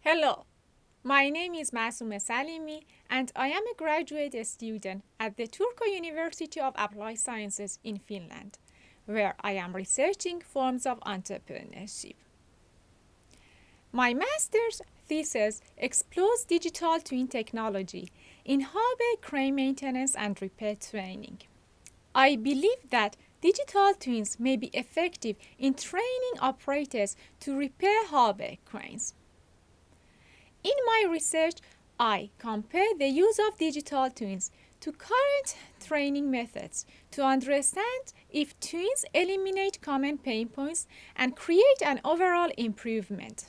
Hello, my name is Masoumeh Salimi and I am a graduate student at the Turku University of Applied Sciences in Finland, where I am researching forms of entrepreneurship. My master's thesis explores digital twin technology in highway crane maintenance and repair training. I believe that digital twins may be effective in training operators to repair highway cranes. In my research, I compare the use of digital twins to current training methods to understand if twins eliminate common pain points and create an overall improvement.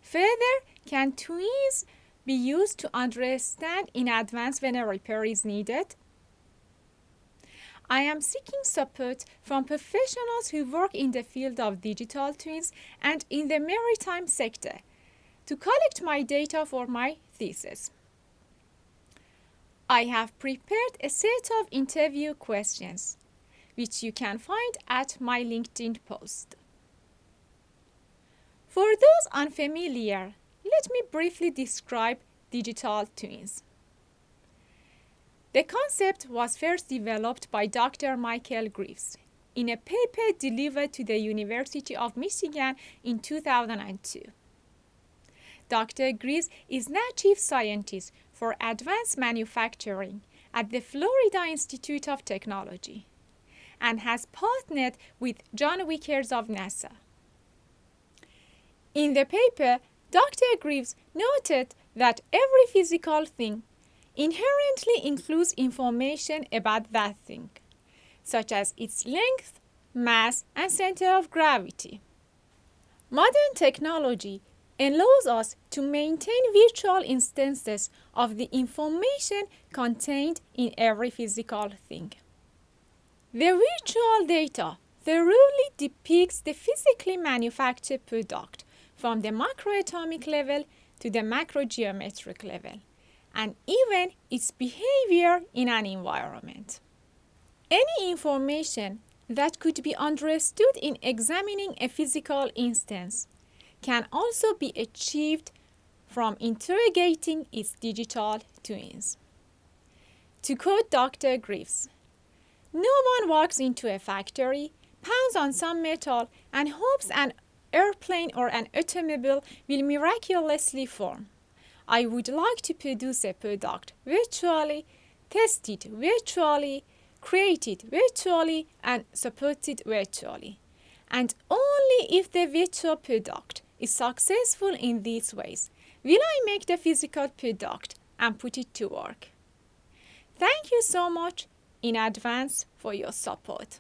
Further, can twins be used to understand in advance when a repair is needed? I am seeking support from professionals who work in the field of digital twins and in the maritime sector to collect my data for my thesis. I have prepared a set of interview questions, which you can find at my LinkedIn post. For those unfamiliar, let me briefly describe digital twins. The concept was first developed by Dr. Michael Grieves in a paper delivered to the University of Michigan in 2002. Dr. Grieves is now Chief Scientist for Advanced Manufacturing at the Florida Institute of Technology and has partnered with John Vickers of NASA. In the paper, Dr. Grieves noted that every physical thing inherently includes information about that thing, such as its length, mass, and center of gravity. Modern technology allows us to maintain virtual instances of the information contained in every physical thing. The virtual data thoroughly depicts the physically manufactured product from the macroatomic level to the macrogeometric level, and even its behavior in an environment. Any information that could be understood in examining a physical instance can also be achieved from interrogating its digital twins. To quote Dr. Grieves, "No one walks into a factory, pounds on some metal, and hopes an airplane or an automobile will miraculously form. I would like to produce a product virtually, test it virtually, create it virtually, and support it virtually. And only if the virtual product is successful in these ways will I make the physical product and put it to work." Thank you so much in advance for your support.